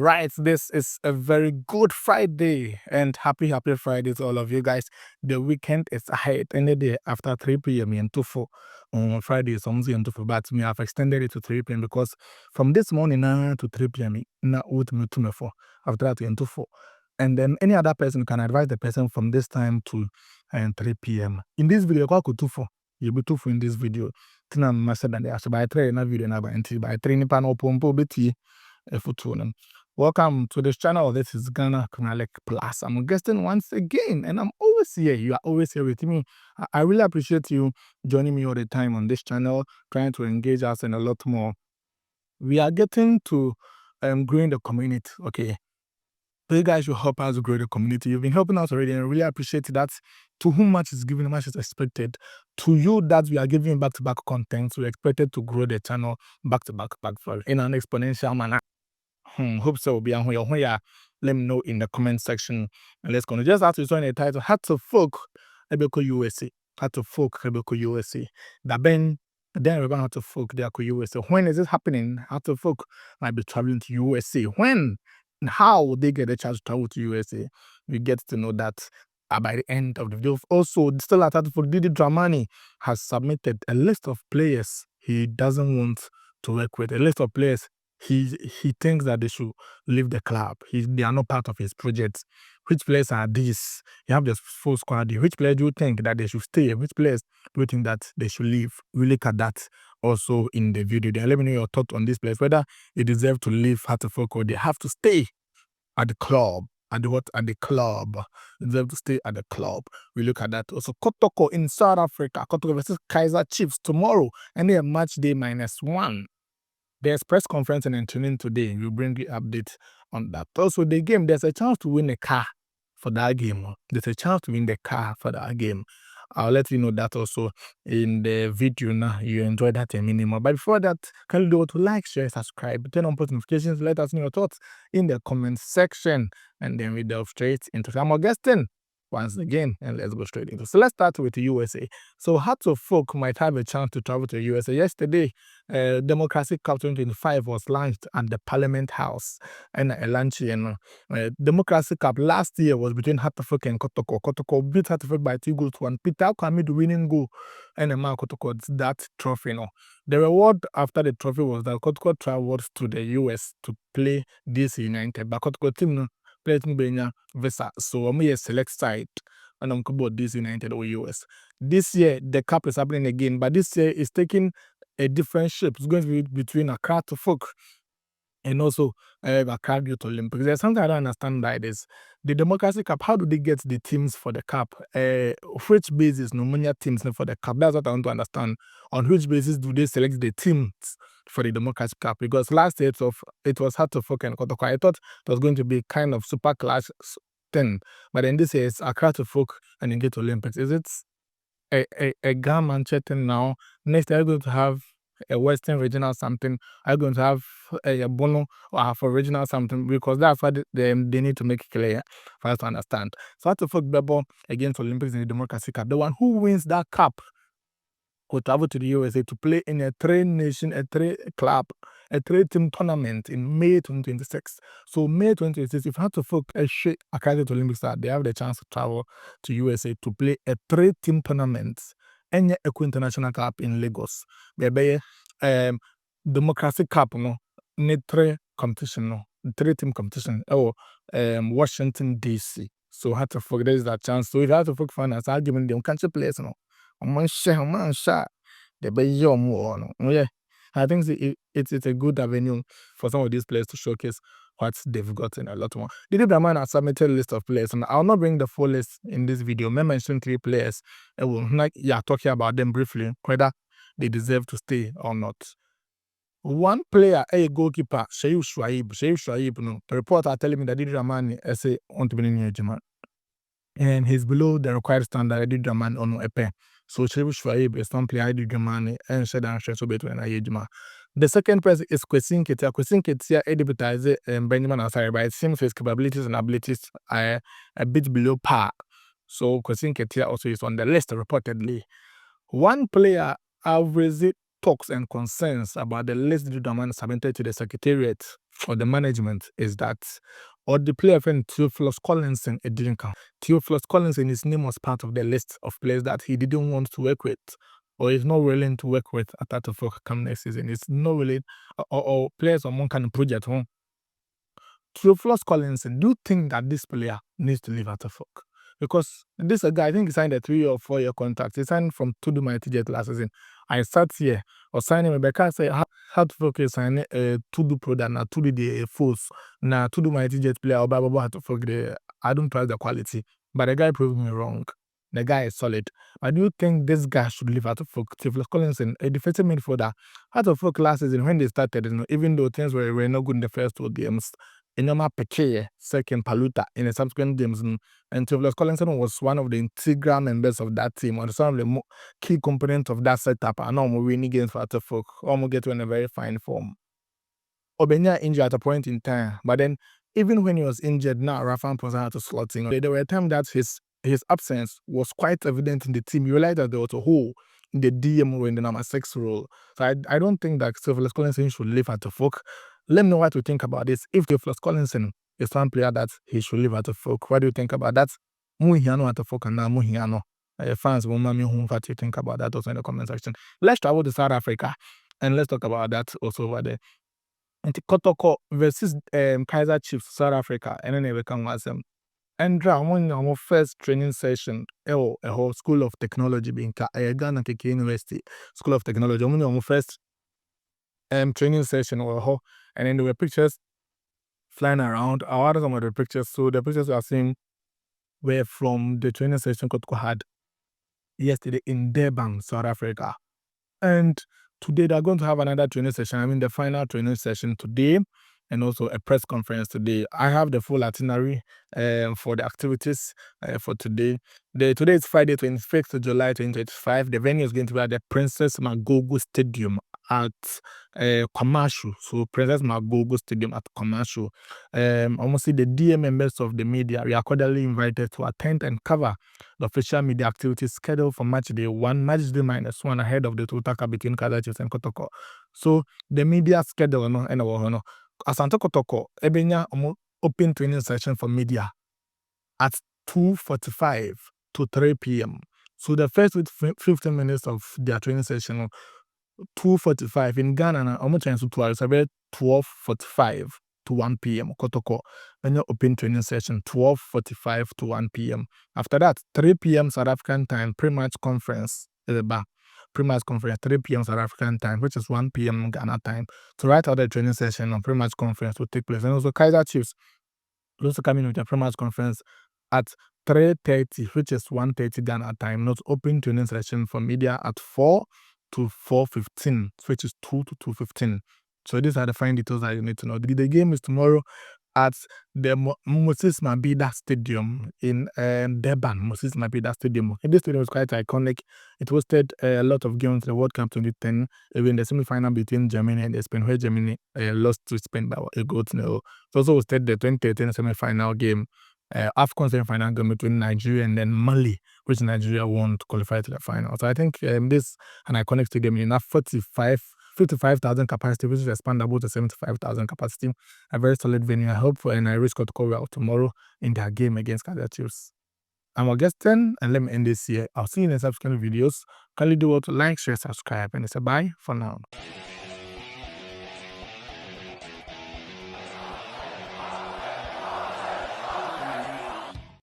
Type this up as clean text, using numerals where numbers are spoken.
Right, this is a very good Friday and happy Friday to all of you guys. The weekend is ahead. Any day after 3 p.m. and 4 on Friday is on and 4, but me have extended it to 3 p.m. because from this morning to 3 p.m. now with me to me 4 after that to 4. And then any other person can advise the person from this time to 3 p.m. In this video, I could 2 4. You'll be 2 4 in this video. Tina master than the actual by 3 in a video now by 3 nipa no pompo beti a photo. Welcome to this channel. This is Ghana Kunalek Plus. I'm guesting once again, and I'm always here. You are always here with me. I really appreciate you joining me all the time on this channel, trying to engage us in a lot more. We are getting to growing the community. Okay, so you guys should help us grow the community. You've been helping us already, and I really appreciate that. To whom much is given, much is expected. To you that we are giving back-to-back content, we expected to grow the channel back-to-back in an exponential manner. Hope so. Be on here. Let me know in the comment section. And let's go. Just as you saw in the title, How to Folk Ebeko USA. How to Folk Ebeko USA. That then we're going to have to folk there USA. When is it happening? How to folk might be traveling to USA. When and how will they get a chance to travel to USA? We get to know that by the end of the video. Also, still at Folk, DIDI Dramani has submitted a list of players he doesn't want to work with. A list of players he thinks that they should leave the club. They are not part of his project. Which players are these? You have the full squad here. Which players do you think that they should stay? Which players do you think that they should leave? We look at that also in the video. Then let me know your thoughts on this players, whether they deserve to leave Hatterfolk or they have to stay at the club. At the club. They deserve to stay at the club. We look at that. Also, Kotoko in South Africa. Kotoko versus Kaiser Chiefs tomorrow. And then match day -1. There's press conference and tuning today. We'll bring you update on that. Also, the game, there's a chance to win a car for that game. There's a chance to win the car for that game. I'll let you know that also in the video now. You enjoy that a minimum. But before that, can you do to like, share, subscribe, turn on post notifications, let us know your thoughts in the comment section, and then we delve straight into some more guesting once again, and let's go straight into. So let's start with the USA. So Hearts of Folk might have a chance to travel to the USA. Yesterday, Democracy Cup 2025 was launched at the Parliament House and a lunch. Democracy Cup last year was between Hearts of Folk and Kotoko. Kotoko beat Hearts of Folk by 2-1. Peter Kwame the winning goal, and Kotoko that trophy. The reward after the trophy was that Kotoko traveled to the US to play DC United. But Kotoko team playing visa, so I'm here select side and I'm about this United or US. This year the cup is happening again, but this year it's taking a different shape. It's going to be between Accra to Folk and also Accra Youth Olympics. There's something I don't understand by this. The Democracy Cup, how do they get the teams for the cup? Which basis no teams for the cup? That's what I want to understand. On which basis do they select the teams for the Democracy Cup? Because last year it was Hearts of Folk and Kotoko. I thought it was going to be kind of super clash thing, but then this year it's Accra to Folk and then get Olympics. Is it a Ghana thing now? Next they're going to have a Western regional something. Are going to have a Bono or have a regional something? Because that's what they need to make clear for us to understand. So Hearts of Folk Bebo against Olympics in the Democracy Cup. The one who wins that cup will travel to the USA to play in a 3-team tournament in May 2026. So May 2026, if Hearts of Folk Accra to Olympics, they have the chance to travel to USA to play a 3-team tournament and a international cup in Lagos. Maybe Democracy Cup competition 3-team competition Washington DC. So Hearts of Folk, there is that chance. So if Hearts of Folk fans are giving them country players man shot the baby more. Yeah, I think it's a good avenue for some of these players to showcase what they've gotten a lot more. DIDI Dramani has submitted a list of players, and I'll not bring the full list in this video. I mentioned 3 players. I will talking about them briefly, whether they deserve to stay or not. One player, a goalkeeper, Sheikh Shuaib, no. The reports are telling me that DIDI Dramani is on to be in German. And he's below the required standard. DIDI Dramani on a so Sheikh Shuaib is some player DIDI Dramani and Shedan Shesobeto and Ayejima. The second person is Kwesin Ketia. Kwesin Ketia edibitize Benjamin Asari, but it seems his capabilities and abilities are a bit below par. So Kwesin Ketia also is on the list reportedly. One player have raised talks and concerns about the list DIDI Dramani submitted to the Secretariat or the management is that, or the player friend Theophilus Collinson, it didn't count. Theophilus Collinson, his name was part of the list of players that he didn't want to work with, or is not willing to work with at that of come next season. It's not willing, or players on one kind of project. Theophilus Collinson, do you think that this player needs to leave Atterfolk? Because this a guy, I think he signed a 3 or 4 year contract. He signed from Tudu Mighty Jet last season. I sat here or signing Rebecca say Atterfolk is signing Tudu product na Tudu the force na Tudu Mighty Jet player or Baba Atterfolk. I don't trust the quality, but the guy proved me wrong. The guy is solid. I do think this guy should leave Atterfolk. Theophilus Collinson, a defensive midfielder. Atterfolk last season when they started, even though things were not good in the first 2 games. Enoma Pekeye, second Paluta in the subsequent games. And Theophilus Collinson was one of the integral members of that team, or some of the key components of that setup. And now we're winning games for Atterfolk, almost get to in a very fine form. Obenya injured at a point in time, but then even when he was injured, now Rafa Mponsa had to slot in. There were times that his absence was quite evident in the team. You realized that there was a hole in the DM role, in the number 6 role. So I don't think that Theophilus Collinson should leave Atterfolk. Let me know what you think about this. If Theophilus Collinson is one player that he should leave Atterfolk, what do you think about that? Muhiano Atterfolk and now Muhiano. Fans will me what you think about that also in the comment section. Let's travel to South Africa and let's talk about that also over there. And Kotoko versus Kaiser Chiefs South Africa, and then we can watch them. And our first training session, a whole School of Technology being Ghana KK University School of Technology. Our first training session, and then there were pictures flying around. I ordered some of the pictures, so the pictures we are seeing were from the training session Kotoko had yesterday in Durban, South Africa. And today they're going to have another training session. I mean, the final training session today, and also a press conference today. I have the full itinerary for the activities for today. Today is Friday, 25th of July, 2025. The venue is going to be at the Princess Magogo Stadium at Commercial. So Princess Magogo Stadium at Commercial. Almost the DM members of the media, we are cordially invited to attend and cover the official media activities scheduled for match day 1, match day -1 ahead of the total between Kaiser Chiefs and Kotoko. So the media schedule, and Asante Kotoko, ebenya open training session for media at 2:45 to 3 p.m. So the first 15 minutes of their training session, 2:45 in Ghana, na almost chance to 12:45 to 1 p.m. Kotoko, and open training session 12:45 to 1 p.m. After that, 3 p.m. South African time, pre-match conference. Pre-match conference 3 p.m. South African time, which is 1 p.m. Ghana time. So right after the training session on pre-match conference will take place. And also Kaiser Chiefs will also come in with a pre-match conference at 3:30, which is 1:30 Ghana time. Not open training session for media at 4 to 4:15, which is 2 to 2:15. So these are the fine details that you need to know. The game is tomorrow at the Moses Mabhida Stadium in Durban. Moses Mabhida Stadium. This stadium is quite iconic. It hosted a lot of games in the World Cup 2010, even the semi-final between Germany and Spain, where Germany lost to Spain by a goal to 0. It also hosted the 2013 semi-final game, AFCON semi-final game between Nigeria and then Mali, which Nigeria won to qualify to the final. So I think this an iconic stadium in a 55,000 capacity, which is expandable to 75,000 capacity. A very solid venue. I hope and I risk to go well tomorrow in their game against Kaiser Chiefs. I'm Augustine, and let me end this here. I'll see you in the subsequent videos. Kindly do what to like, share, subscribe, and it's a bye for now.